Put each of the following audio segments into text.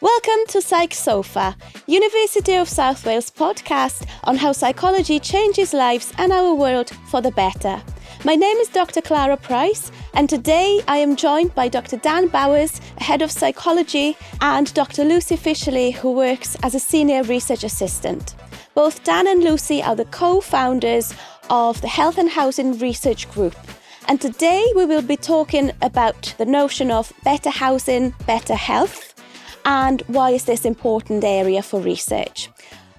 Welcome to Psych Sofa, University of South Wales podcast on how psychology changes lives and our world for the better. My name is Dr. Klara Price, and today I am joined by Dr. Dan Bowers, Head of Psychology, and Dr. Lucy Fishleigh, who works as a Senior Research Assistant. Both Dan and Lucy are the co-founders of the Health and Housing Research Group. And today we will be talking about the notion of better housing, better health, and why is this important area for research.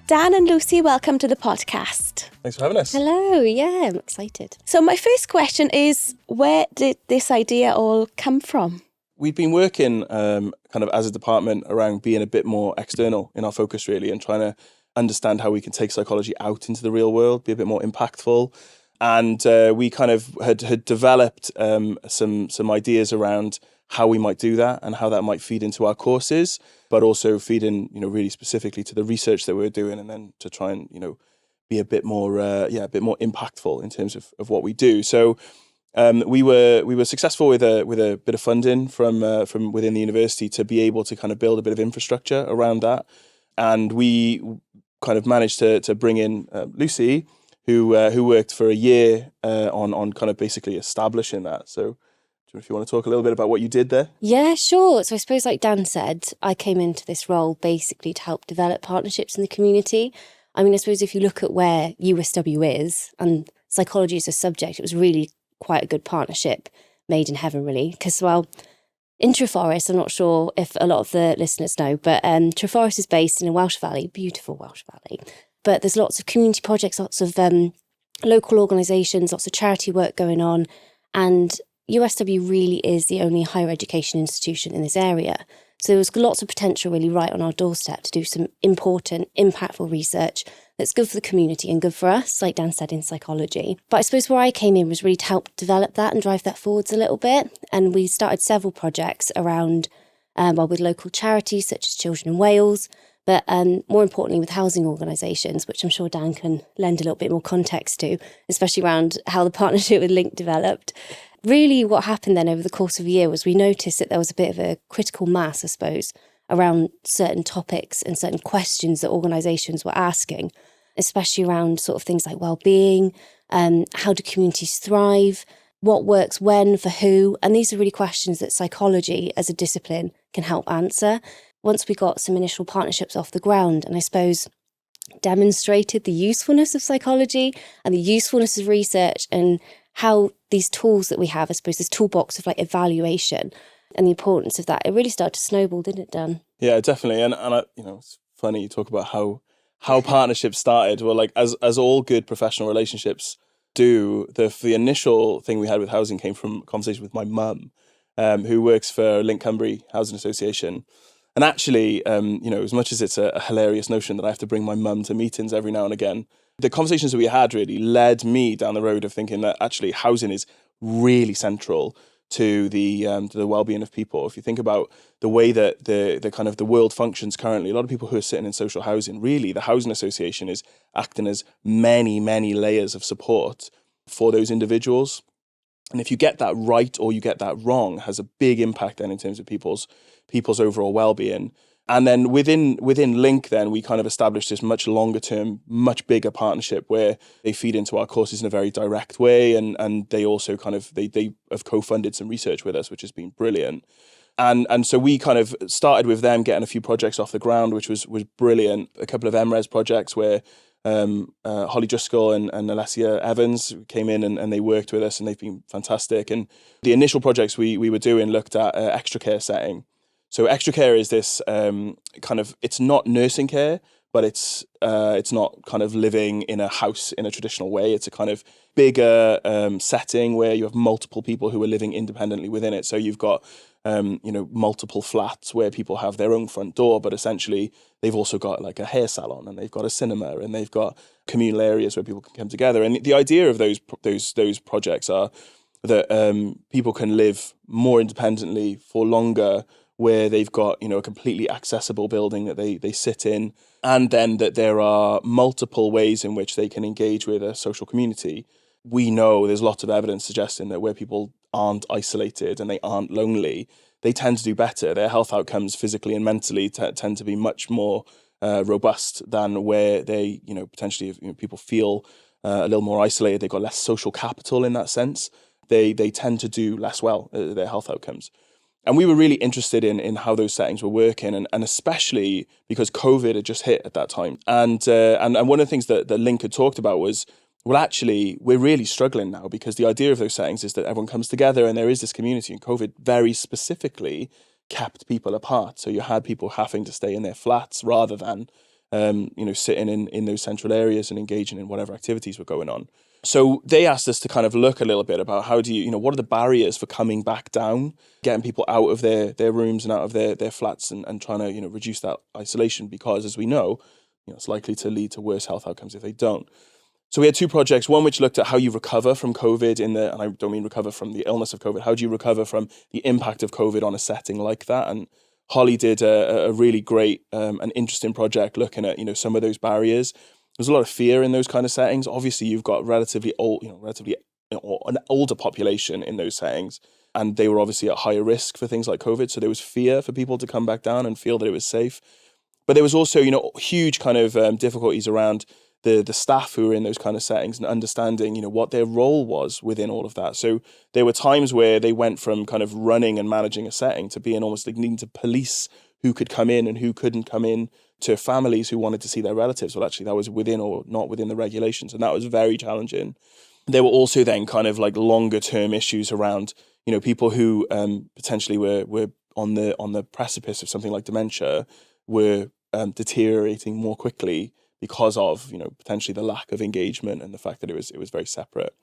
Dan and Lucy, welcome to the podcast. Thanks for having us. Hello, yeah, I'm excited. So my first question is, where did this idea all come from? We've been working kind of as a department around being a bit more external in our focus really, and trying to understand how we can take psychology out into the real world, be a bit more impactful. And we kind of had developed some ideas around how we might do that and how that might feed into our courses, but also feed in, really specifically to the research that we're doing, and then to try and, be a bit more, a bit more impactful in terms of what we do. So we were successful with a bit of funding from within the university to be able to kind of build a bit of infrastructure around that, and we kind of managed to bring in Lucy, who worked for a year on kind of basically establishing that. So if you want to talk a little bit about what you did there. Yeah, sure. So I suppose like Dan said, I came into this role basically to help develop partnerships in the community. I mean, I suppose if you look at where USW is and psychology as a subject, it was really quite a good partnership made in heaven, really. Because, well, in Treforest, I'm not sure if a lot of the listeners know, but Treforest is based in a Welsh valley, beautiful Welsh valley. But there's lots of community projects, lots of local organisations, lots of charity work going on. And USW really is the only higher education institution in this area. So there was lots of potential really right on our doorstep to do some important, impactful research that's good for the community and good for us, like Dan said, in psychology. But I suppose where I came in was really to help develop that and drive that forwards a little bit. And we started several projects around, with local charities such as Children in Wales, but more importantly with housing organisations, which I'm sure Dan can lend a little bit more context to, especially around how the partnership with Linc developed. Really what happened then over the course of a year was we noticed that there was a bit of a critical mass, I suppose, around certain topics and certain questions that organisations were asking, especially around sort of things like well-being, how do communities thrive, what works when, for who, and these are really questions that psychology as a discipline can help answer. Once we got some initial partnerships off the ground, and I suppose demonstrated the usefulness of psychology and the usefulness of research and how these tools that we have, I suppose this toolbox of like evaluation and the importance of that, it really started to snowball, didn't it, Dan? Yeah, definitely. And I, it's funny you talk about how partnerships started. Well, like as all good professional relationships do, the initial thing we had with housing came from a conversation with my mum, who works for Linc Cymru Housing Association. And actually, as much as it's a hilarious notion that I have to bring my mum to meetings every now and again, the conversations that we had really led me down the road of thinking that actually housing is really central to the well-being of people. If you think about the way that the kind of the world functions currently, a lot of people who are sitting in social housing, really the housing association is acting as many, many layers of support for those individuals. And if you get that right or you get that wrong, it has a big impact then in terms of people's overall well-being. And then within Linc, then we kind of established this much longer term, much bigger partnership where they feed into our courses in a very direct way, and they also kind of they have co-funded some research with us, which has been brilliant. And so we kind of started with them getting a few projects off the ground, which was brilliant. A couple of MRes projects where Holly Driscoll and Alessia Evans came in and they worked with us, and they've been fantastic. And the initial projects we were doing looked at extra care setting. So extra care is this kind of, it's not nursing care, but it's not kind of living in a house in a traditional way. It's a kind of bigger setting where you have multiple people who are living independently within it. So you've got multiple flats where people have their own front door, but essentially they've also got like a hair salon, and they've got a cinema, and they've got communal areas where people can come together. And the idea of those projects are that people can live more independently for longer, where they've got, a completely accessible building that they sit in, and then that there are multiple ways in which they can engage with a social community. We know there's lots of evidence suggesting that where people aren't isolated and they aren't lonely, they tend to do better. Their health outcomes physically and mentally tend to be much more robust than where they, potentially, if people feel a little more isolated, they've got less social capital in that sense. They tend to do less well at their health outcomes. And we were really interested in how those settings were working, and especially because COVID had just hit at that time. And one of the things that Linc had talked about was, well, actually, we're really struggling now, because the idea of those settings is that everyone comes together and there is this community, and COVID very specifically kept people apart. So you had people having to stay in their flats rather than, sitting in those central areas and engaging in whatever activities were going on. So they asked us to kind of look a little bit about how do you, what are the barriers for coming back down, getting people out of their rooms and out of their flats and trying to, reduce that isolation, because as we know, it's likely to lead to worse health outcomes if they don't. So we had two projects, one which looked at how you recover from COVID and I don't mean recover from the illness of COVID, how do you recover from the impact of COVID on a setting like that? And Holly did a really great and interesting project looking at, some of those barriers. There's a lot of fear in those kind of settings. Obviously, you've got relatively an older population in those settings, and they were obviously at higher risk for things like COVID. So there was fear for people to come back down and feel that it was safe. But there was also, huge kind of difficulties around the staff who were in those kind of settings and understanding, what their role was within all of that. So there were times where they went from kind of running and managing a setting to being almost like needing to police who could come in and who couldn't come in, to families who wanted to see their relatives. Well, actually, that was within or not within the regulations, and that was very challenging. There were also then kind of like longer term issues around, people who potentially were on the precipice of something like dementia, were deteriorating more quickly because of, potentially the lack of engagement and the fact that it was very separate.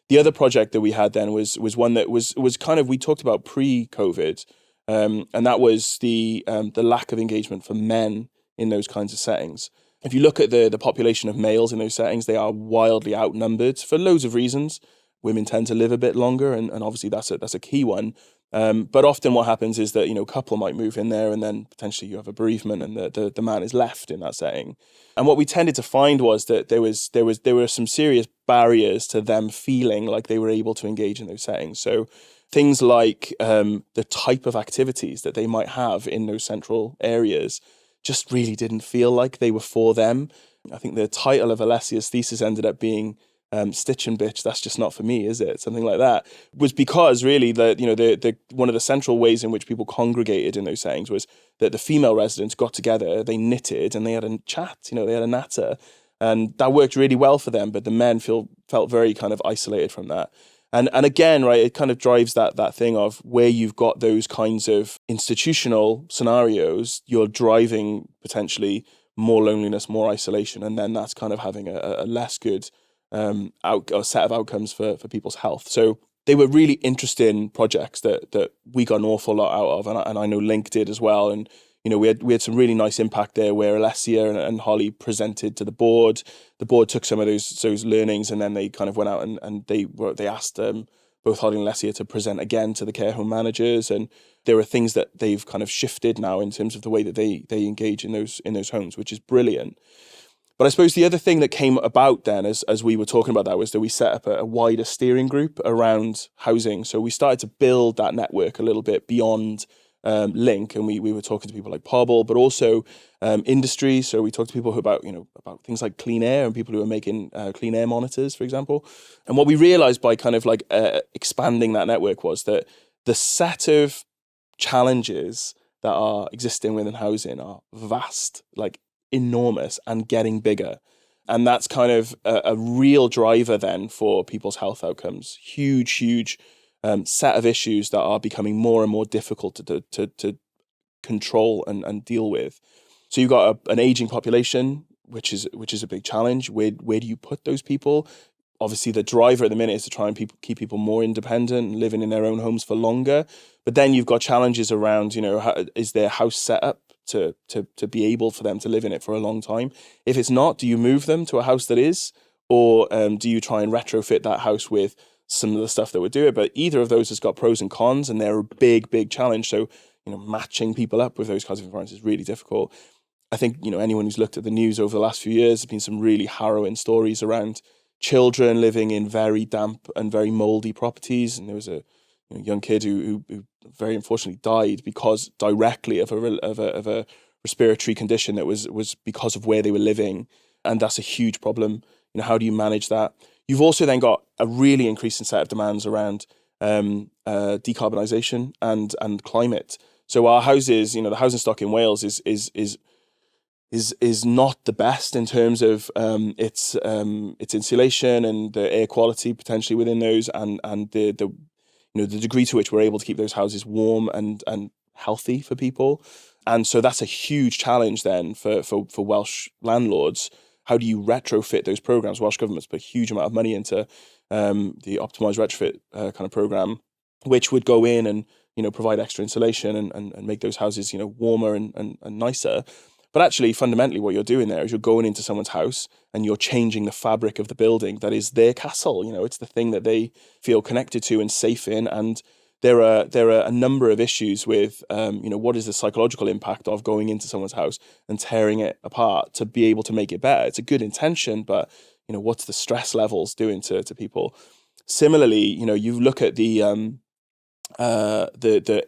The other project that we had then was one that was kind of, we talked about pre-COVID, and that was the lack of engagement for men in those kinds of settings. If you look at the population of males in those settings, they are wildly outnumbered for loads of reasons. Women tend to live a bit longer, and obviously that's a key one. But often what happens is that, a couple might move in there and then potentially you have a bereavement and the man is left in that setting. And what we tended to find was that there were some serious barriers to them feeling like they were able to engage in those settings. So things like the type of activities that they might have in those central areas just really didn't feel like they were for them. I think the title of Alessia's thesis ended up being Stitch and Bitch, That's Just Not For Me, Is It? Something like that. Was because really the one of the central ways in which people congregated in those settings was that the female residents got together, they knitted and they had a chat, they had a natter. And that worked really well for them, but the men felt very kind of isolated from that. And again, right, it kind of drives that thing of where you've got those kinds of institutional scenarios, you're driving potentially more loneliness, more isolation, and then that's kind of having a less good set of outcomes for people's health. So they were really interesting projects that we got an awful lot out of, and I know Linc did as well. And we had some really nice impact there where Alessia and Holly presented to the board. The board took some of those learnings, and then they kind of went out and they asked both Holly and Alessia to present again to the care home managers. And there are things that they've kind of shifted now in terms of the way that they engage in those homes, which is brilliant. But I suppose the other thing that came about then as we were talking about that was that we set up a wider steering group around housing. So we started to build that network a little bit beyond Linc, and we were talking to people like Pobble, but also industry. So we talked to people about things like clean air and people who are making clean air monitors, for example. And what we realized by kind of like expanding that network was that the set of challenges that are existing within housing are vast, like enormous, and getting bigger. And that's kind of a real driver then for people's health outcomes. Huge set of issues that are becoming more and more difficult to control and deal with. So you've got an aging population, which is a big challenge. Where do you put those people? Obviously, the driver at the minute is to try and keep people more independent, living in their own homes for longer. But then you've got challenges around, is their house set up to be able for them to live in it for a long time? If it's not, do you move them to a house that is? Or do you try and retrofit that house with some of the stuff that would do it? But either of those has got pros and cons, and they're a big challenge. So, matching people up with those kinds of environments is really difficult. I think, anyone who's looked at the news over the last few years, there's been some really harrowing stories around children living in very damp and very mouldy properties. And there was a young kid who very unfortunately died because directly of a respiratory condition that was because of where they were living, and that's a huge problem. How do you manage that? You've also then got a really increasing set of demands around decarbonisation and climate. So our houses, the housing stock in Wales is not the best in terms of its insulation and the air quality potentially within those, and the degree to which we're able to keep those houses warm and healthy for people. And so that's a huge challenge then for Welsh landlords. How do you retrofit those programs? Welsh government's put a huge amount of money into the optimised retrofit kind of program, which would go in and provide extra insulation and make those houses warmer and nicer. But actually, fundamentally, what you're doing there is you're going into someone's house and you're changing the fabric of the building that is their castle. It's the thing that they feel connected to and safe in. And there are a number of issues with, what is the psychological impact of going into someone's house and tearing it apart to be able to make it better? It's a good intention, but what's the stress levels doing to people? Similarly, you look at the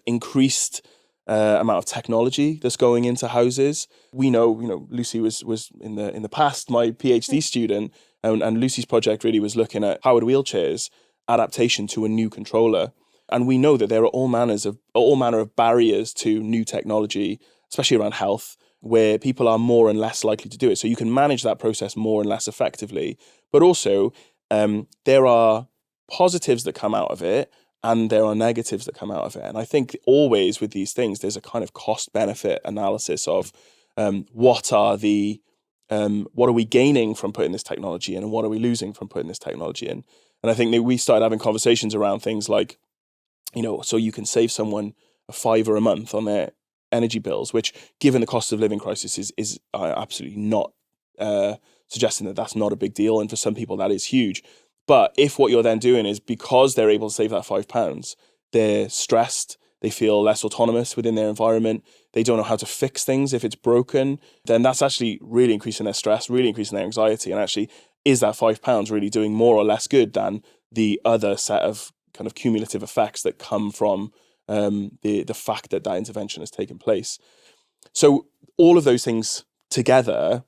increased amount of technology that's going into houses. We know, Lucy was in the past my PhD student, and Lucy's project really was looking at powered wheelchairs adaptation to a new controller. And we know that there are all manner of barriers to new technology, especially around health, where people are more and less likely to do it. So you can manage that process more and less effectively. But also, there are positives that come out of it, and there are negatives that come out of it. And I think always with these things, there's a kind of cost-benefit analysis of what are we gaining from putting this technology in, and what are we losing from putting this technology in. And I think that we started having conversations around things like, so you can save someone £5 a month on their energy bills, which, given the cost of living crisis, is absolutely not suggesting that that's not a big deal. And for some people, that is huge. But if what you're then doing is, because they're able to save that £5, they're stressed, they feel less autonomous within their environment, they don't know how to fix things if it's broken, then that's actually really increasing their stress, really increasing their anxiety. And actually, is that £5 really doing more or less good than the other set of kind of cumulative effects that come from the fact that intervention has taken place? So all of those things together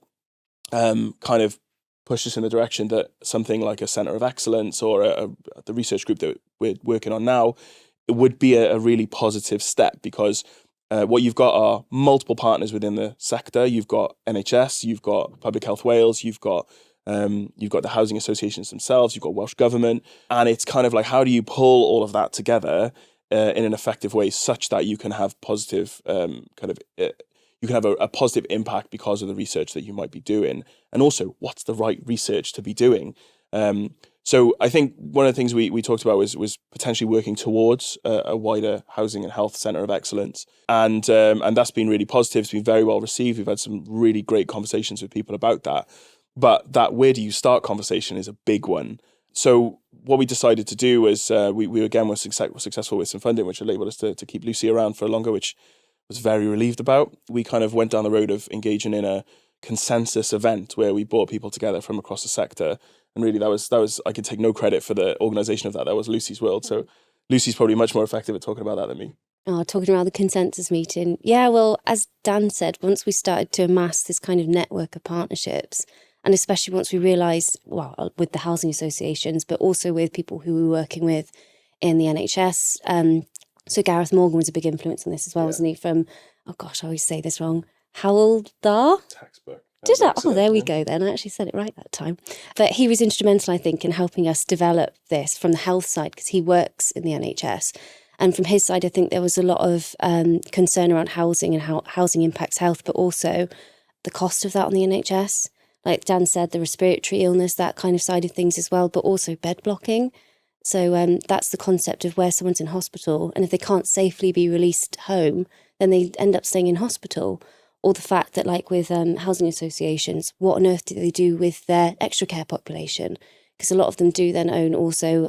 kind of push us in the direction that something like a centre of excellence or the research group that we're working on now, it would be a really positive step, because what you've got are multiple partners within the sector. You've got NHS, you've got Public Health Wales, you've got the housing associations themselves, you've got Welsh Government, and it's kind of like, how do you pull all of that together in an effective way such that you can have positive you can have a positive impact because of the research that you might be doing, and also what's the right research to be doing. So I think one of the things we talked about was potentially working towards a wider housing and health centre of excellence, and that's been really positive. It's been very well received. We've had some really great conversations with people about that. But that where do you start conversation is a big one. So what we decided to do was we again were successful with some funding, which enabled us to keep Lucy around for longer, which was very relieved about. We kind of went down the road of engaging in a consensus event where we brought people together from across the sector. And really that was I can take no credit for the organisation of that. That was Lucy's world. So Lucy's probably much more effective at talking about that than me. Talking about the consensus meeting. Yeah, well, as Dan said, once we started to amass this kind of network of partnerships, and especially once we realised, well, with the housing associations, but also with people who we were working with in the NHS. So Gareth Morgan was a big influence on this as well, wasn't he? From, I always say this wrong, Howaldar? Textbook. Did I? Oh, there we go then. I actually said it right that time. But he was instrumental, I think, in helping us develop this from the health side, because he works in the NHS. And from his side, I think there was a lot of concern around housing and how housing impacts health, but also the cost of that on the NHS. Like Dan said, the respiratory illness, that kind of side of things as well, but also bed blocking. So that's the concept of where someone's in hospital, and if they can't safely be released home, then they end up staying in hospital. Or the fact that, like with housing associations, what on earth do they do with their extra care population? Because a lot of them do then own also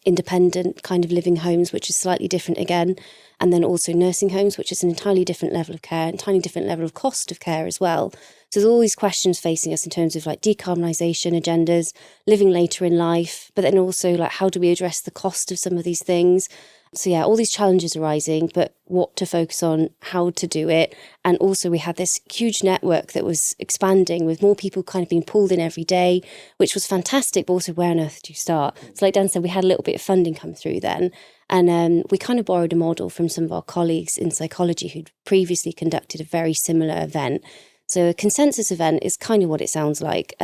independent kind of living homes, which is slightly different again. And then also nursing homes, which is an entirely different level of care, entirely different level of cost of care as well. So there's all these questions facing us in terms of like decarbonisation agendas, living later in life, but then also like how do we address the cost of some of these things? So yeah, all these challenges arising, but what to focus on, how to do it. And also we had this huge network that was expanding with more people kind of being pulled in every day, which was fantastic, but also where on earth do you start? So like Dan said, we had a little bit of funding come through then. And we kind of borrowed a model from some of our colleagues in psychology who'd previously conducted a very similar event. So a consensus event is kind of what it sounds like,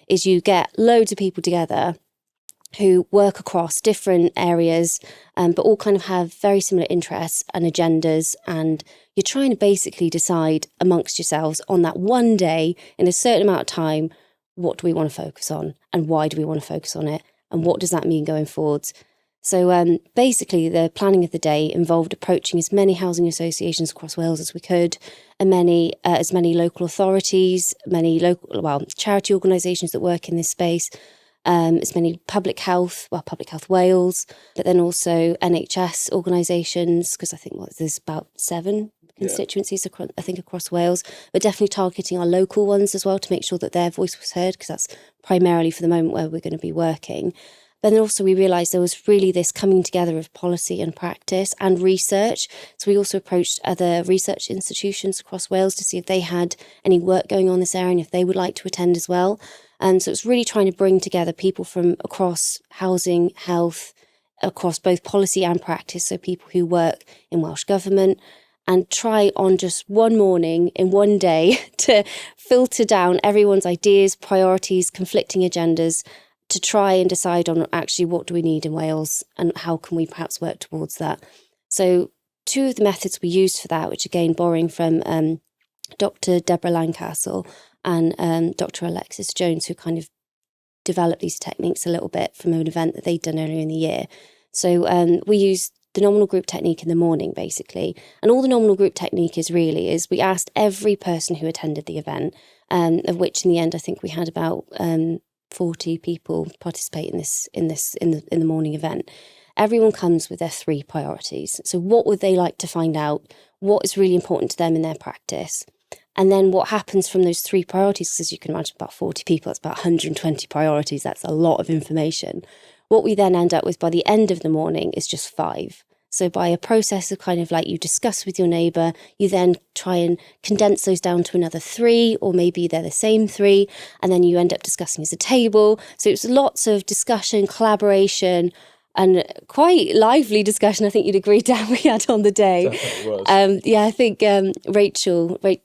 is you get loads of people together who work across different areas, but all kind of have very similar interests and agendas. And you're trying to basically decide amongst yourselves on that one day in a certain amount of time, what do we want to focus on and why do we want to focus on it? And what does that mean going forwards? So basically the planning of the day involved approaching as many housing associations across Wales as we could, and as many local authorities, charity organisations that work in this space, as many Public Health Wales, but then also NHS organisations, because I think there's about 7 constituencies across Wales, but definitely targeting our local ones as well to make sure that their voice was heard, because that's primarily for the moment where we're going to be working. But then also we realised there was really this coming together of policy and practice and research. So we also approached other research institutions across Wales to see if they had any work going on in this area and if they would like to attend as well. And so it's really trying to bring together people from across housing, health, across both policy and practice, so people who work in Welsh Government, and try on just one morning in one day to filter down everyone's ideas, priorities, conflicting agendas, to try and decide on actually what do we need in Wales and how can we perhaps work towards that. So 2 of the methods we used for that, which again borrowing from Dr. Deborah Lancastle and Dr. Alexis Jones, who kind of developed these techniques a little bit from an event that they'd done earlier in the year. So we used the nominal group technique in the morning, basically. And all the nominal group technique is we asked every person who attended the event, of which in the end I think we had about 40 people participate in the morning event. Everyone comes with their 3 priorities. So what would they like to find out? What is really important to them in their practice? And then what happens from those 3 priorities, because as you can imagine, about 40 people, it's about 120 priorities. That's a lot of information. What we then end up with by the end of the morning is just 5. So by a process of kind of like you discuss with your neighbour, you then try and condense those down to another 3, or maybe they're the same 3, and then you end up discussing as a table. So it's lots of discussion, collaboration, and quite lively discussion, I think you'd agree, Dan, we had on the day. Definitely was. I think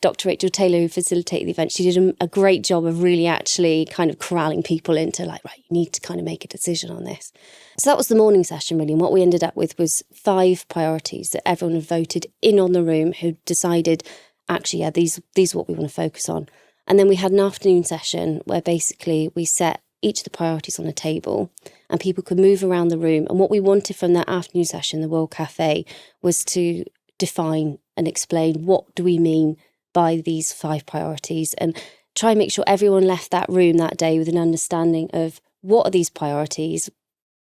Dr. Rachel Taylor, who facilitated the event, she did a great job of really actually kind of corralling people into like, right, you need to kind of make a decision on this. So that was the morning session, really. And what we ended up with was 5 priorities that everyone had voted in on the room, who decided, actually, yeah, these are what we want to focus on. And then we had an afternoon session where basically we set each of the priorities on a table and people could move around the room. And what we wanted from that afternoon session, the World Cafe, was to define and explain what do we mean by these 5 priorities, and try and make sure everyone left that room that day with an understanding of what are these priorities,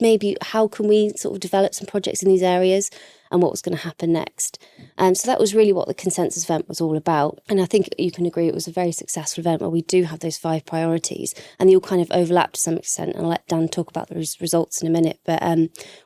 maybe how can we sort of develop some projects in these areas, and what was going to happen next. So that was really what the consensus event was all about. And I think you can agree it was a very successful event where we do have those 5 priorities, and they all kind of overlap to some extent. And I'll let Dan talk about those results in a minute. But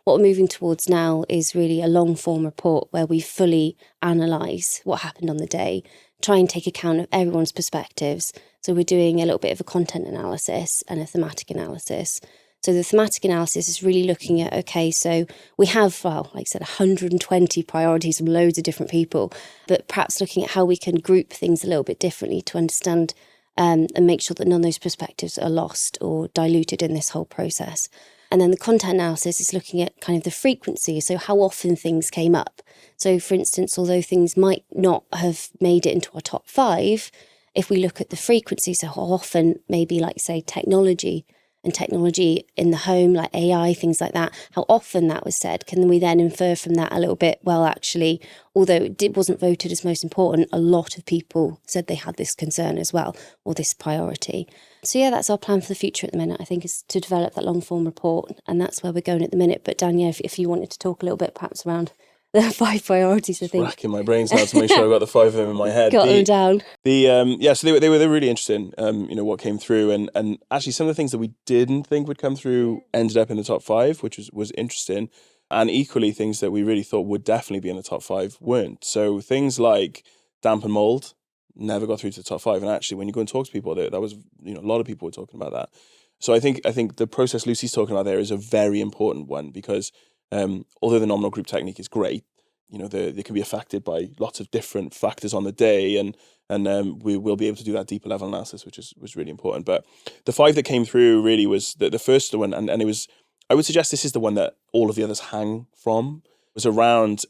what we're moving towards now is really a long form report where we fully analyse what happened on the day, try and take account of everyone's perspectives. So we're doing a little bit of a content analysis and a thematic analysis. So the thematic analysis is really looking at, okay, so we have, well, like I said, 120 priorities from loads of different people, but perhaps looking at how we can group things a little bit differently to understand and make sure that none of those perspectives are lost or diluted in this whole process. And then the content analysis is looking at kind of the frequency, so how often things came up. So for instance, although things might not have made it into our top 5, if we look at the frequency, so how often maybe like say technology and technology in the home, like AI, things like that, how often that was said, can we then infer from that a little bit, well, actually, although it wasn't voted as most important, a lot of people said they had this concern as well, or this priority. So yeah, that's our plan for the future at the minute, I think, is to develop that long form report, and that's where we're going at the minute. But Dan, yeah, if you wanted to talk a little bit perhaps around the 5 priorities, I think. Racking my brains now to make sure I've got the 5 of them in my head. Got them down. So they were really interesting. What came through, and actually some of the things that we didn't think would come through ended up in the top 5, which was interesting. And equally, things that we really thought would definitely be in the top 5 weren't. So things like damp and mold never got through to the top 5. And actually, when you go and talk to people, that was a lot of people were talking about that. So I think the process Lucy's talking about there is a very important one, because although the nominal group technique is great, they can be affected by lots of different factors on the day, and we will be able to do that deeper level analysis, which was really important. But the 5 that came through really was the first one, and it was, I would suggest this is the one that all of the others hang from, was around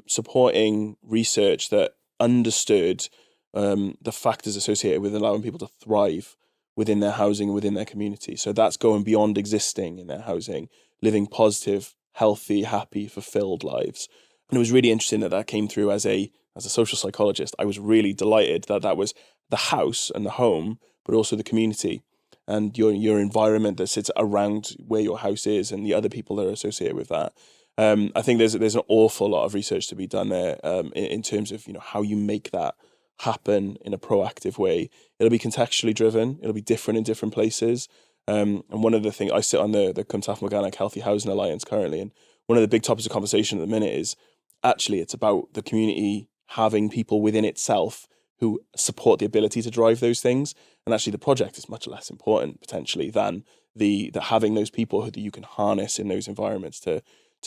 supporting research that understood the factors associated with allowing people to thrive within their housing and within their community. So that's going beyond existing in their housing, living positive, healthy, happy, fulfilled lives. And it was really interesting that came through as a social psychologist. I was really delighted that was the house and the home, but also the community and your environment that sits around where your house is and the other people that are associated with that. I think there's an awful lot of research to be done there in terms of how you make that happen in a proactive way. It'll be contextually driven. It'll be different in different places. And one of the things, I sit on the Cymru Morgannwg Healthy Housing Alliance currently, and one of the big topics of conversation at the minute is actually it's about the community having people within itself who support the ability to drive those things. And actually the project is much less important potentially than the having those people who you can harness in those environments to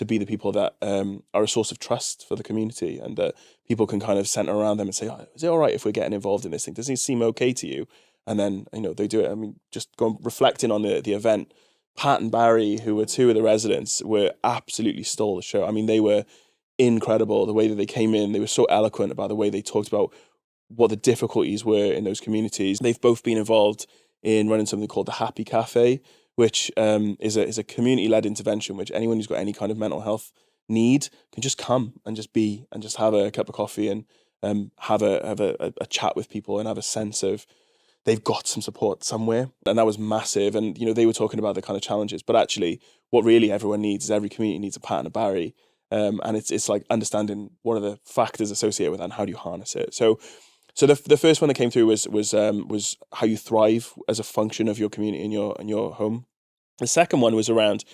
be the people that are a source of trust for the community, and that people can kind of center around them and say, is it all right if we're getting involved in this thing? Does it seem okay to you? And then, they do it. I mean, just reflecting on the event, Pat and Barry, who were 2 of the residents, were absolutely stole the show. I mean, they were incredible. The way that they came in, they were so eloquent about the way they talked about what the difficulties were in those communities. They've both been involved in running something called the Happy Cafe, which is a community-led intervention, which anyone who's got any kind of mental health need can just come and just be and just have a cup of coffee and have a chat with people and have a sense of they've got some support somewhere. And that was massive. And they were talking about the kind of challenges, but actually what really everyone needs is every community needs a Pat and a Barry. And it's like understanding what are the factors associated with that and how do you harness it. So the first one that came through was how you thrive as a function of your community and your home. The second one was around,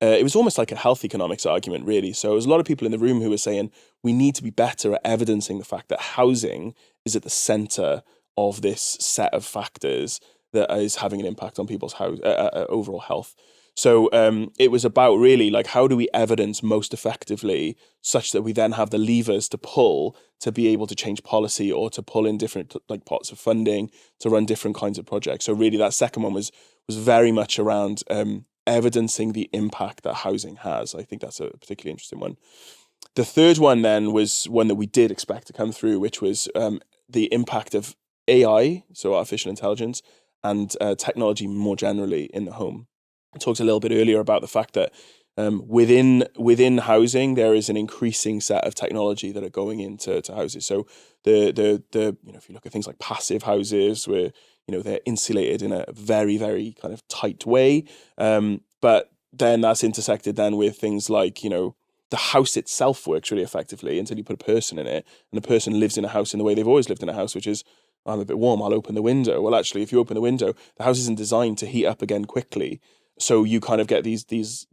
it was almost like a health economics argument, really. So there was a lot of people in the room who were saying we need to be better at evidencing the fact that housing is at the center of this set of factors that is having an impact on people's overall health. So it was about really like, how do we evidence most effectively such that we then have the levers to pull to be able to change policy or to pull in different like pots of funding to run different kinds of projects. So really that second one was very much around evidencing the impact that housing has. I think that's a particularly interesting one. The third one then was one that we did expect to come through, which was the impact of AI, so artificial intelligence, and technology more generally in the home. I talked a little bit earlier about the fact that within housing there is an increasing set of technology that are going into houses. So the if you look at things like passive houses, where they're insulated in a very, very kind of tight way, but then that's intersected then with things like the house itself works really effectively until you put a person in it, and the person lives in a house in the way they've always lived in a house, which is, I'm a bit warm, I'll open the window. Well, actually, if you open the window, the house isn't designed to heat up again quickly. So you kind of get these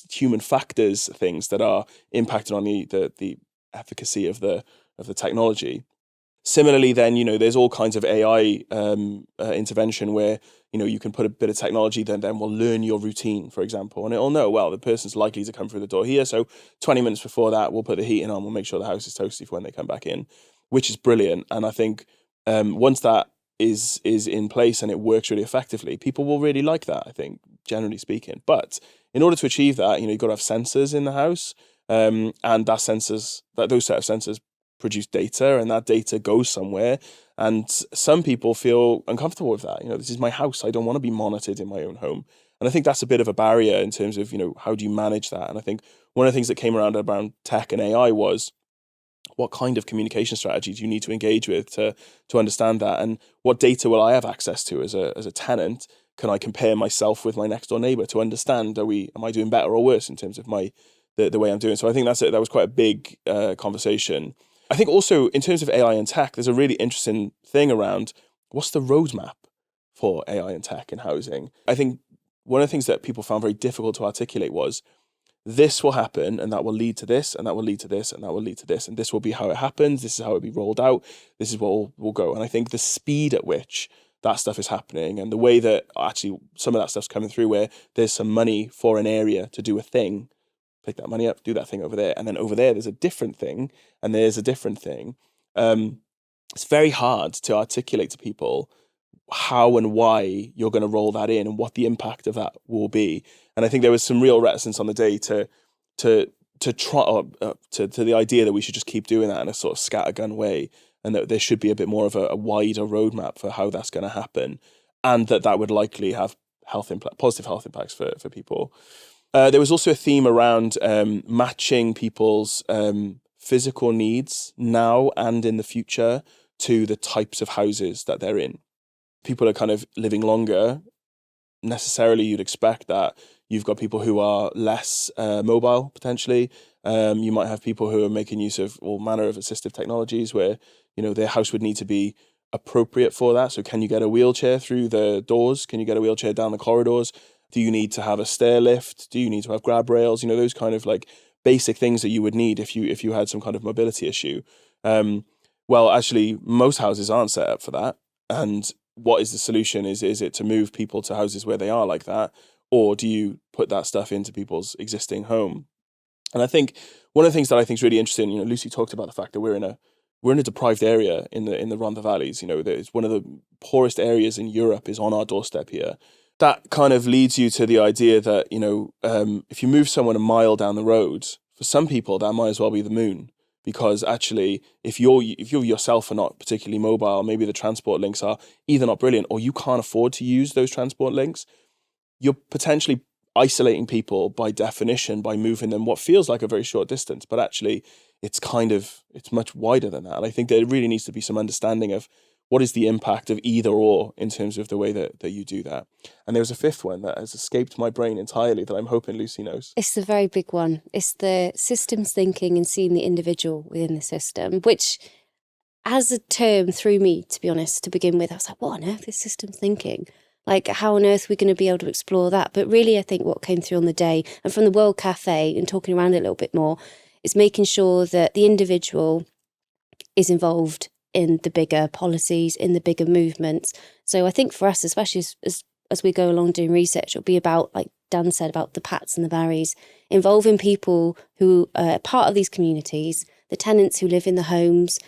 human factors things that are impacted on the efficacy of the technology. Similarly, then there's all kinds of AI intervention where you can put a bit of technology then will learn your routine, for example, and it'll know, well, the person's likely to come through the door here, so 20 minutes before that we'll put the heating on, we'll make sure the house is toasty for when they come back in, which is brilliant. And I think once that is in place and it works really effectively, people will really like that, I think, generally speaking. But in order to achieve that, you've got to have sensors in the house, and those set of sensors produce data, and that data goes somewhere. And some people feel uncomfortable with that. This is my house. I don't want to be monitored in my own home. And I think that's a bit of a barrier in terms of, how do you manage that? And I think one of the things that came around tech and AI was, what kind of communication strategy do you need to engage with to understand that? And what data will I have access to as a tenant? Can I compare myself with my next door neighbor to understand, am I doing better or worse in terms of the way I'm doing? So I think that was quite a big conversation. I think also in terms of AI and tech, there's a really interesting thing around what's the roadmap for AI and tech in housing. I think one of the things that people found very difficult to articulate was, this will happen and that will lead to this and that will lead to this and that will lead to this, and this will be how it happens, this is how it'll be rolled out, this is what will go. And I think the speed at which that stuff is happening and the way that actually some of that stuff's coming through, where there's some money for an area to do a thing, pick that money up, do that thing over there, and then over there there's a different thing and there's a different thing. It's very hard to articulate to people how and why you're going to roll that in and what the impact of that will be. And I think there was some real reticence on the day to try to the idea that we should just keep doing that in a sort of scattergun way, and that there should be a bit more of a wider roadmap for how that's going to happen, and that would likely have positive health impacts for people. There was also a theme around matching people's physical needs now and in the future to the types of houses that they're in. People are kind of living longer. Necessarily, you'd expect that you've got people who are less mobile, potentially. You might have people who are making use of all manner of assistive technologies where, their house would need to be appropriate for that. So can you get a wheelchair through the doors? Can you get a wheelchair down the corridors? Do you need to have a stair lift? Do you need to have grab rails? Those kind of like basic things that you would need if you had some kind of mobility issue. Well, actually, most houses aren't set up for that. And what is the solution? Is it to move people to houses where they are like that? Or do you put that stuff into people's existing home? And I think one of the things that I think is really interesting, Lucy talked about the fact that we're in a deprived area in the Rhondda Valleys. It's one of the poorest areas in Europe is on our doorstep here. That kind of leads you to the idea that, if you move someone a mile down the road, for some people that might as well be the moon. Because actually, if you yourself are not particularly mobile, maybe the transport links are either not brilliant or you can't afford to use those transport links, you're potentially isolating people by definition by moving them what feels like a very short distance. But actually, it's much wider than that. And I think there really needs to be some understanding of what is the impact of either or in terms of the way that you do that. And there was a fifth one that has escaped my brain entirely that I'm hoping Lucy knows. It's the very big one. It's the systems thinking and seeing the individual within the system, which as a term threw me, to be honest, to begin with. I was like, what on earth is systems thinking? Like, how on earth are we going to be able to explore that? But really, I think what came through on the day, and from the World Cafe and talking around it a little bit more, is making sure that the individual is involved in the bigger policies, in the bigger movements. So I think for us, especially as we go along doing research, it'll be about, like Dan said, about the Pats and the Barrys, involving people who are part of these communities, the tenants who live in the homes,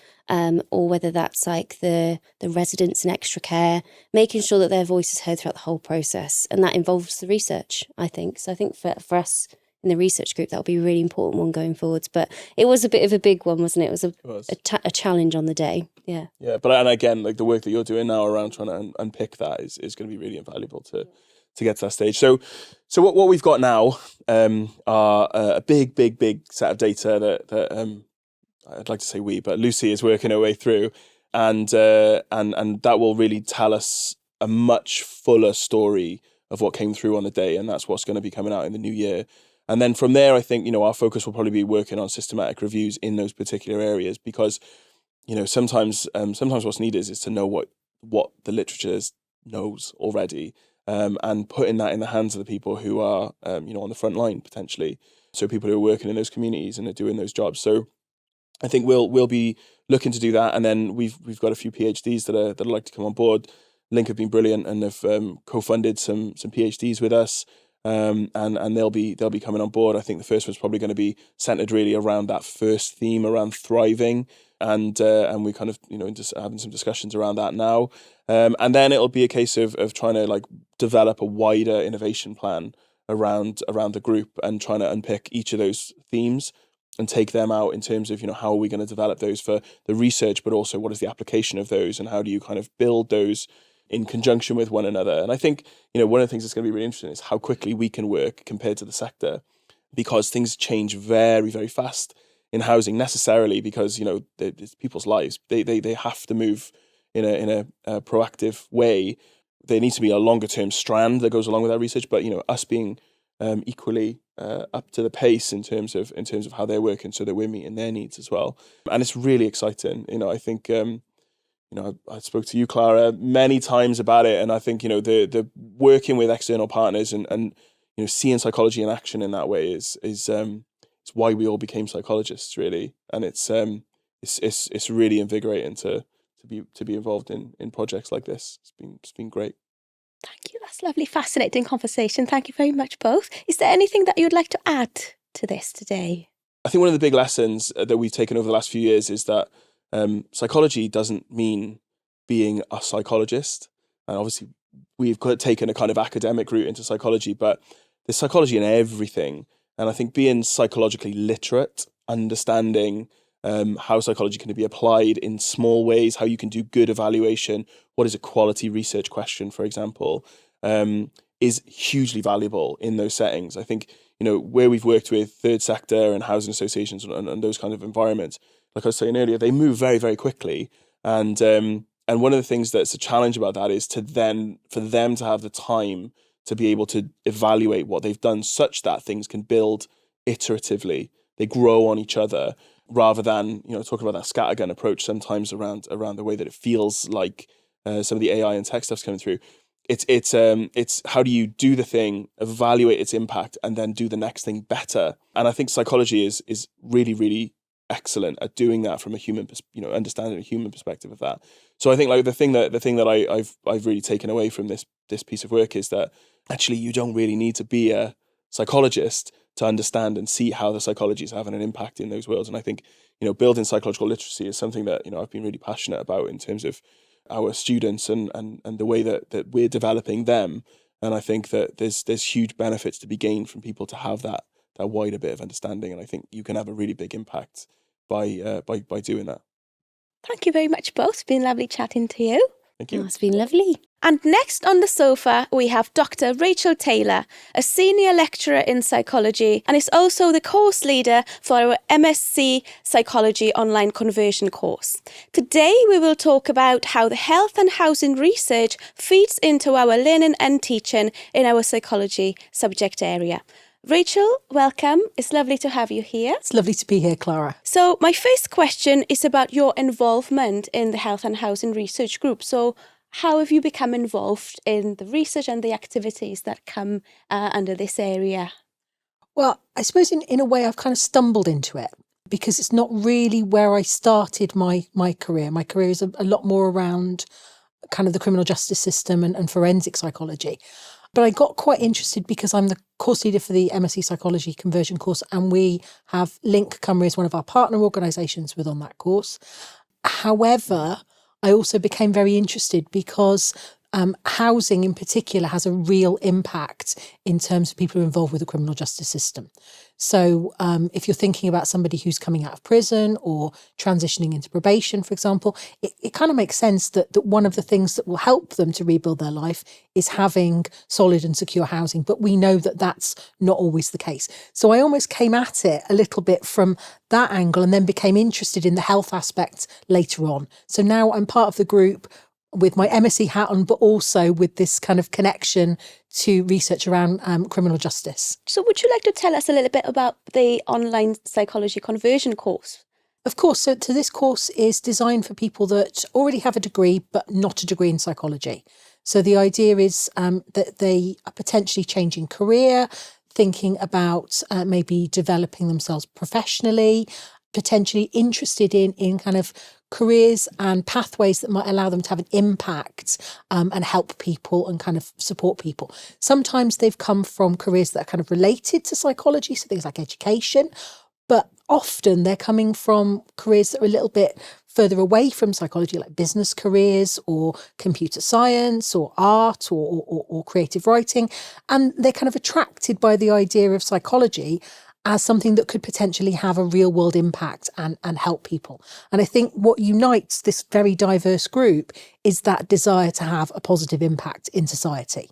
or whether that's like the residents in extra care, making sure that their voice is heard throughout the whole process. And that involves the research, I think. So I think for us in the research group, that'll be a really important one going forwards. But it was a bit of a big one, wasn't it? It was a challenge on the day. Yeah. Yeah. But and again, like the work that you're doing now around trying to unpick that is going to be really invaluable to get to that stage. So what we've got now are a big set of data that I'd like to say but Lucy is working her way through, and that will really tell us a much fuller story of what came through on the day, and that's what's going to be coming out in the new year. And then from there, I think, our focus will probably be working on systematic reviews in those particular areas, because, sometimes what's needed is to know what the literature knows already, and putting that in the hands of the people who are, on the front line potentially. So people who are working in those communities and are doing those jobs. So I think we'll be looking to do that. And then we've got a few PhDs that would like to come on board. Linc have been brilliant and have co-funded some PhDs with us. And they'll be coming on board. I think the first one's probably going to be centered really around that first theme around thriving, and we kind of just having some discussions around that now. And then it'll be a case of trying to like develop a wider innovation plan around the group and trying to unpick each of those themes and take them out in terms of how are we going to develop those for the research, but also what is the application of those and how do you kind of build those in conjunction with one another. And I think, one of the things that's going to be really interesting is how quickly we can work compared to the sector, because things change very, very fast in housing, necessarily because, it's people's lives. They have to move in a proactive way. There needs to be a longer term strand that goes along with that research, but, us being equally up to the pace in terms of how they're working, so that we're meeting their needs as well. And it's really exciting. I think, I spoke to you, Klara, many times about it, and I think, the working with external partners and seeing psychology in action in that way is it's why we all became psychologists, really. And it's really invigorating to be involved in projects like this. It's been great. Thank you. That's lovely, fascinating conversation. Thank you very much, both. Is there anything that you'd like to add to this today? I think one of the big lessons that we've taken over the last few years is that psychology doesn't mean being a psychologist. And obviously, we've taken a kind of academic route into psychology, but there's psychology in everything. And I think being psychologically literate, understanding how psychology can be applied in small ways, how you can do good evaluation, what is a quality research question, for example, is hugely valuable in those settings. I think, where we've worked with third sector and housing associations and those kind of environments, like I was saying earlier, they move very, very quickly. And one of the things that's a challenge about that is for them to have the time to be able to evaluate what they've done, such that things can build iteratively. They grow on each other, rather than, talking about that scattergun approach sometimes around the way that it feels like some of the AI and tech stuff's coming through. It's how do you do the thing, evaluate its impact, and then do the next thing better. And I think psychology is really, really excellent at doing that from a human, understanding a human perspective of that. So I think like the thing that I've really taken away from this piece of work is that actually you don't really need to be a psychologist to understand and see how the psychology is having an impact in those worlds. And I think, building psychological literacy is something that, I've been really passionate about in terms of our students and the way that we're developing them. And I think that there's huge benefits to be gained from people to have that wider bit of understanding. And I think you can have a really big impact by doing that. Thank you very much, both. It's been lovely chatting to you. Thank you. Oh, it's been lovely. And next on the sofa, we have Dr. Rachel Taylor, a senior lecturer in psychology and is also the course leader for our MSc Psychology online conversion course. Today, we will talk about how the health and housing research feeds into our learning and teaching in our psychology subject area. Rachel, welcome. It's lovely to have you here. It's lovely to be here, Klara. So my first question is about your involvement in the Health and Housing Research Group. So how have you become involved in the research and the activities that come under this area? Well, I suppose in a way I've kind of stumbled into it because it's not really where I started my career. My career is a lot more around kind of the criminal justice system and forensic psychology. But I got quite interested because I'm the course leader for the MSc Psychology conversion course, and we have Linc Cymru as one of our partner organisations on that course. However, I also became very interested because housing in particular has a real impact in terms of people who are involved with the criminal justice system. So if you're thinking about somebody who's coming out of prison or transitioning into probation, for example, it kind of makes sense that one of the things that will help them to rebuild their life is having solid and secure housing. But we know that that's not always the case. So I almost came at it a little bit from that angle and then became interested in the health aspects later on. So now I'm part of the group with my MSc hat on, but also with this kind of connection to research around criminal justice. So would you like to tell us a little bit about the online psychology conversion course? Of course. So this course is designed for people that already have a degree, but not a degree in psychology. So the idea is that they are potentially changing career, thinking about maybe developing themselves professionally, potentially interested in kind of careers and pathways that might allow them to have an impact and help people and kind of support people. Sometimes they've come from careers that are kind of related to psychology, so things like education, but often they're coming from careers that are a little bit further away from psychology, like business careers or computer science or art or creative writing. And they're kind of attracted by the idea of psychology. as something that could potentially have a real world impact and help people. And I think what unites this very diverse group is that desire to have a positive impact in society.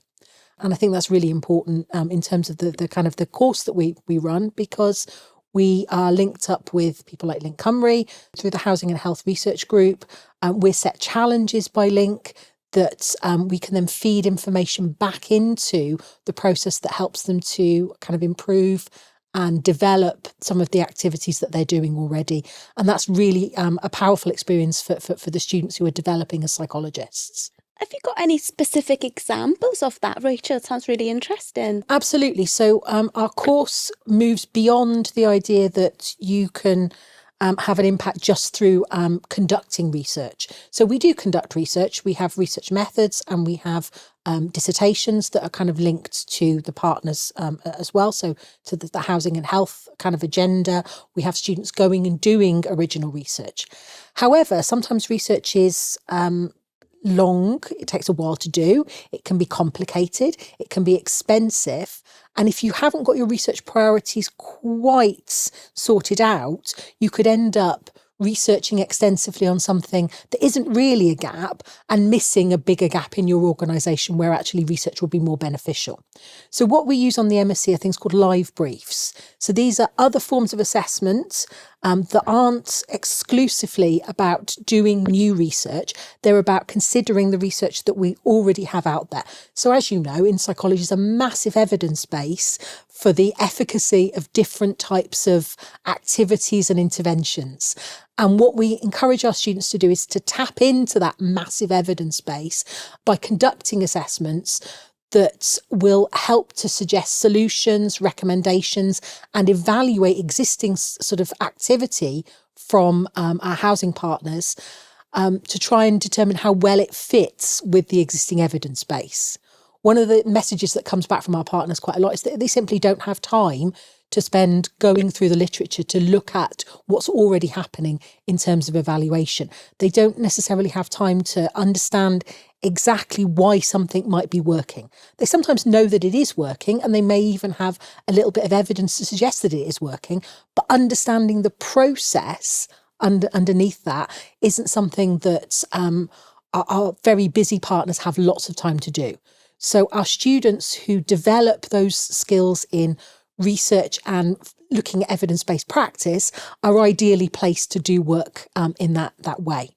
And I think that's really important in terms of the kind of the course that we run, because we are linked up with people like Linc Cymru through the Housing and Health Research Group. We're set challenges by Linc that we can then feed information back into the process that helps them to kind of improve and develop some of the activities that they're doing already. And that's really a powerful experience for the students who are developing as psychologists. Have you got any specific examples of that, Rachel? It sounds really interesting. Absolutely. So our course moves beyond the idea that you can have an impact just through conducting research. So we do conduct research. We have research methods and we have dissertations that are kind of linked to the partners as well. So to the housing and health kind of agenda, we have students going and doing original research. However, sometimes research is long, it takes a while to do, it can be complicated, it can be expensive. And if you haven't got your research priorities quite sorted out, you could end up researching extensively on something that isn't really a gap and missing a bigger gap in your organisation where actually research will be more beneficial. So what we use on the MSc are things called live briefs. So these are other forms of assessment that aren't exclusively about doing new research. They're about considering the research that we already have out there. So as you know, in psychology, there's a massive evidence base for the efficacy of different types of activities and interventions. And what we encourage our students to do is to tap into that massive evidence base by conducting assessments that will help to suggest solutions, recommendations, and evaluate existing sort of activity from our housing partners to try and determine how well it fits with the existing evidence base. One of the messages that comes back from our partners quite a lot is that they simply don't have time to spend going through the literature to look at what's already happening in terms of evaluation. They don't necessarily have time to understand exactly why something might be working. They sometimes know that it is working, and they may even have a little bit of evidence to suggest that it is working, but understanding the process underneath that isn't something that our very busy partners have lots of time to do. So our students who develop those skills in research and looking at evidence-based practice are ideally placed to do work in that way.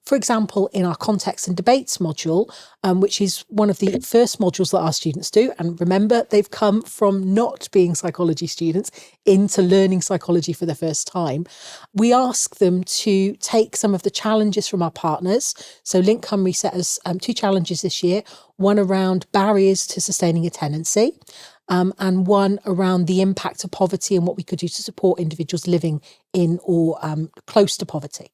For example, in our context and debates module, which is one of the first modules that our students do, and remember, they've come from not being psychology students into learning psychology for the first time, we ask them to take some of the challenges from our partners. So Linc Cymru set us 2 challenges this year, one around barriers to sustaining a tenancy, and one around the impact of poverty and what we could do to support individuals living in or close to poverty.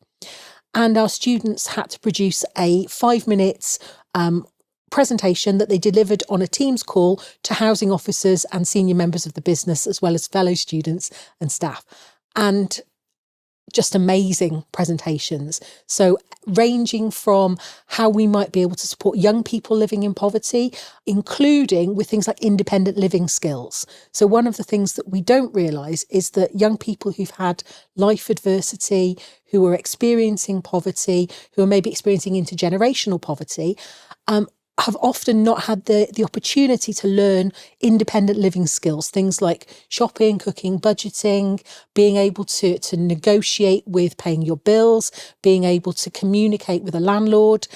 And our students had to produce a 5-minute presentation that they delivered on a Teams call to housing officers and senior members of the business, as well as fellow students and staff. And just amazing presentations. So ranging from how we might be able to support young people living in poverty, including with things like independent living skills. So one of the things that we don't realise is that young people who've had life adversity, who are experiencing poverty, who are maybe experiencing intergenerational poverty, have often not had the opportunity to learn independent living skills, things like shopping, cooking, budgeting, being able to negotiate with paying your bills, being able to communicate with a landlord,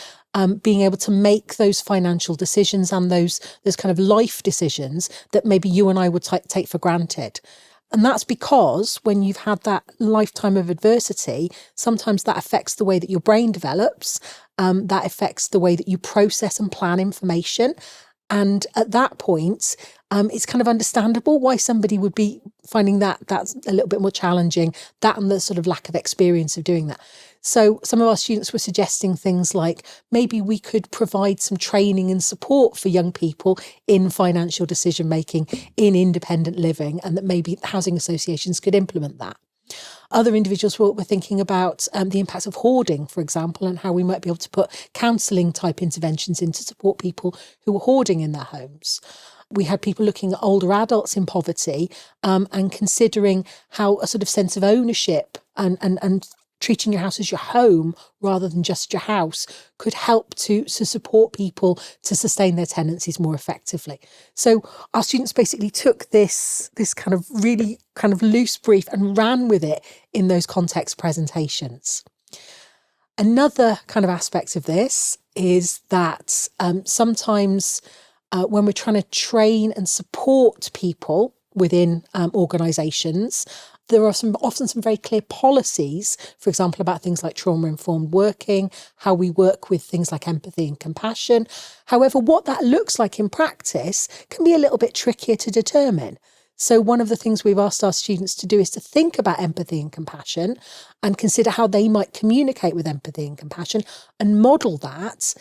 being able to make those financial decisions and those kind of life decisions that maybe you and I would take for granted. And that's because when you've had that lifetime of adversity, sometimes that affects the way that your brain develops, that affects the way that you process and plan information. And at that point, it's kind of understandable why somebody would be finding that's a little bit more challenging, that and the sort of lack of experience of doing that. So some of our students were suggesting things like maybe we could provide some training and support for young people in financial decision making, in independent living, and that maybe housing associations could implement that. Other individuals were thinking about the impact of hoarding, for example, and how we might be able to put counselling type interventions in to support people who are hoarding in their homes. We had people looking at older adults in poverty and considering how a sort of sense of ownership and treating your house as your home rather than just your house could help to support people to sustain their tenancies more effectively. So our students basically took this kind of really kind of loose brief and ran with it in those context presentations. Another kind of aspect of this is that sometimes when we're trying to train and support people within organisations, there are often some very clear policies, for example, about things like trauma-informed working, how we work with things like empathy and compassion. However, what that looks like in practice can be a little bit trickier to determine. So one of the things we've asked our students to do is to think about empathy and compassion and consider how they might communicate with empathy and compassion and model that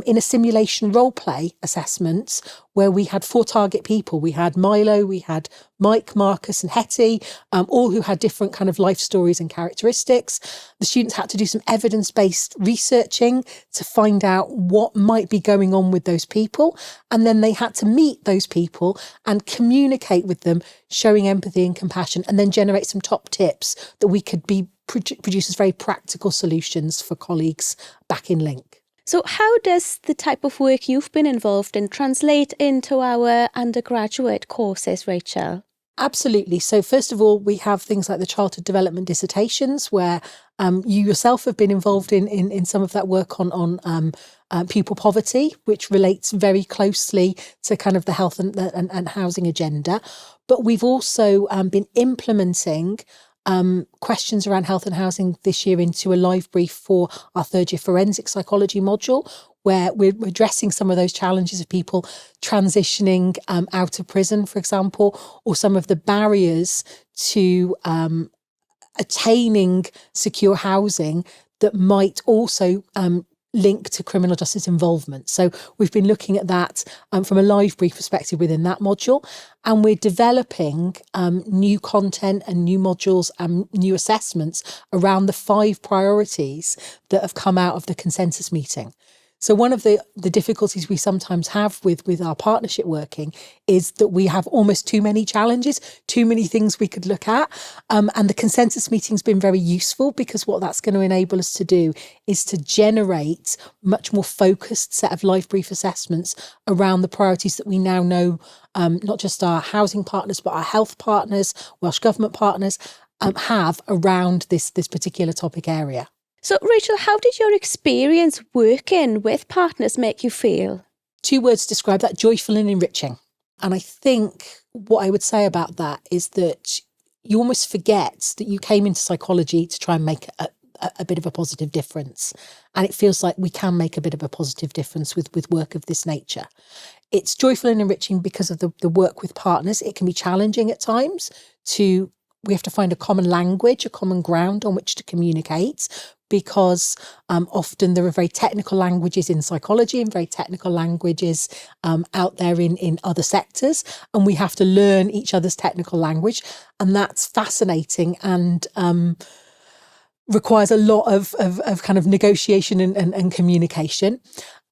in a simulation role play assessment where we had 4 target people. We had Milo, we had Mike, Marcus and Hetty, all who had different kind of life stories and characteristics. The students had to do some evidence-based researching to find out what might be going on with those people. And then they had to meet those people and communicate with them, showing empathy and compassion, and then generate some top tips that we could produce as very practical solutions for colleagues back in Linc. So how does the type of work you've been involved in translate into our undergraduate courses, Rachel? Absolutely. So first of all, we have things like the childhood development dissertations where you yourself have been involved in some of that work on pupil poverty, which relates very closely to kind of the health and housing agenda. But we've also been implementing questions around health and housing this year into a live brief for our third year forensic psychology module, where we're addressing some of those challenges of people transitioning out of prison, for example, or some of the barriers to attaining secure housing that might also link to criminal justice involvement. So we've been looking at that from a live brief perspective within that module, and we're developing new content and new modules and new assessments around the 5 priorities that have come out of the consensus meeting. So one of the difficulties we sometimes have with our partnership working is that we have almost too many challenges, too many things we could look at. And the consensus meeting's been very useful because what that's going to enable us to do is to generate much more focused set of live brief assessments around the priorities that we now know, not just our housing partners, but our health partners, Welsh Government partners, have around this particular topic area. So, Rachel, how did your experience working with partners make you feel? 2 words describe that: joyful and enriching. And I think what I would say about that is that you almost forget that you came into psychology to try and make a bit of a positive difference. And it feels like we can make a bit of a positive difference with work of this nature. It's joyful and enriching because of the work with partners. It can be challenging at times we have to find a common language, a common ground on which to communicate, because often there are very technical languages in psychology and very technical languages out there in other sectors, and we have to learn each other's technical language, and that's fascinating and requires a lot of kind of negotiation and communication.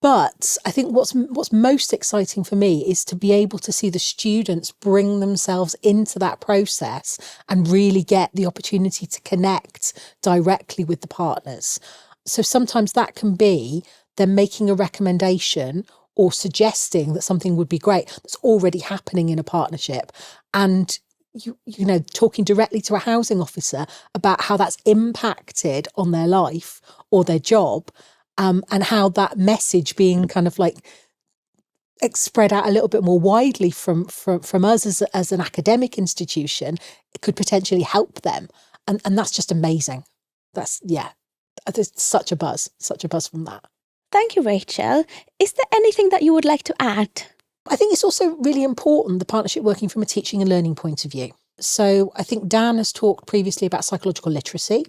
But I think what's most exciting for me is to be able to see the students bring themselves into that process and really get the opportunity to connect directly with the partners. So sometimes that can be them making a recommendation or suggesting that something would be great that's already happening in a partnership. And you know, talking directly to a housing officer about how that's impacted on their life or their job, and how that message being kind of like spread out a little bit more widely from us as an academic institution, it could potentially help them. And that's just amazing. There's such a buzz from that. Thank you, Rachel. Is there anything that you would like to add? I think it's also really important, the partnership working from a teaching and learning point of view. So I think Dan has talked previously about psychological literacy,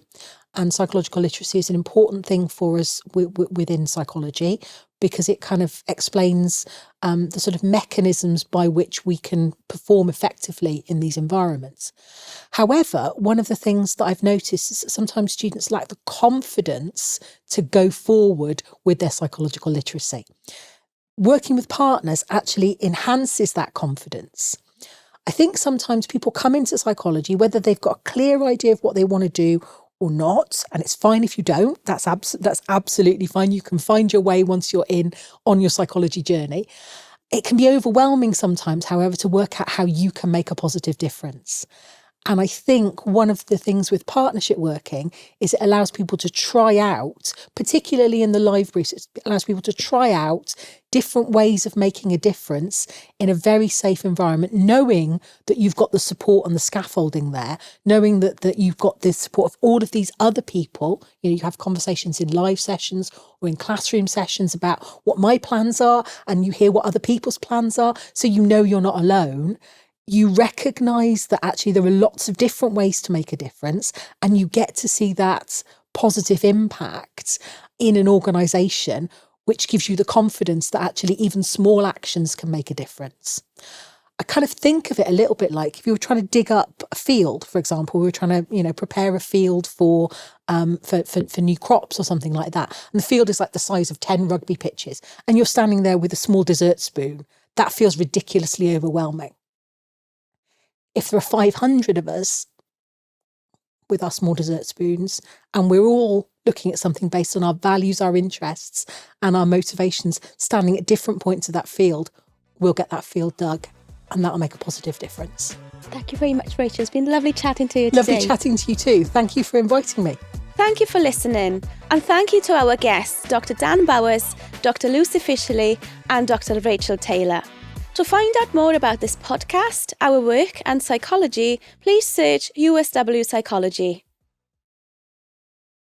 and psychological literacy is an important thing for us within psychology because it kind of explains the sort of mechanisms by which we can perform effectively in these environments. However, one of the things that I've noticed is that sometimes students lack the confidence to go forward with their psychological literacy. working with partners actually enhances that confidence. I think sometimes people come into psychology, whether they've got a clear idea of what they want to do or not, and it's fine if you don't, that's absolutely fine. You can find your way once you're in on your psychology journey. It can be overwhelming sometimes, however, to work out how you can make a positive difference. And I think one of the things with partnership working is it allows people to try out, particularly in the live briefs, it allows people to try out different ways of making a difference in a very safe environment, knowing that you've got the support and the scaffolding there, knowing that you've got the support of all of these other people. You have conversations in live sessions or in classroom sessions about what my plans are, and you hear what other people's plans are, so you know you're not alone. You recognise that actually there are lots of different ways to make a difference, and you get to see that positive impact in an organisation, which gives you the confidence that actually even small actions can make a difference. I kind of think of it a little bit like if you were trying to dig up a field, for example, we were trying to, prepare a field for new crops or something like that. And the field is like the size of 10 rugby pitches, and you're standing there with a small dessert spoon. That feels ridiculously overwhelming. If there are 500 of us with our small dessert spoons, and we're all looking at something based on our values, our interests, and our motivations, standing at different points of that field, we'll get that field dug, and that'll make a positive difference. Thank you very much, Rachel. It's been lovely chatting to you today. Lovely chatting to you too. Thank you for inviting me. Thank you for listening, and thank you to our guests, Dr. Dan Bowers, Dr. Lucy Fishleigh, and Dr. Rachel Taylor. To find out more about this podcast, our work and psychology, please search USW Psychology.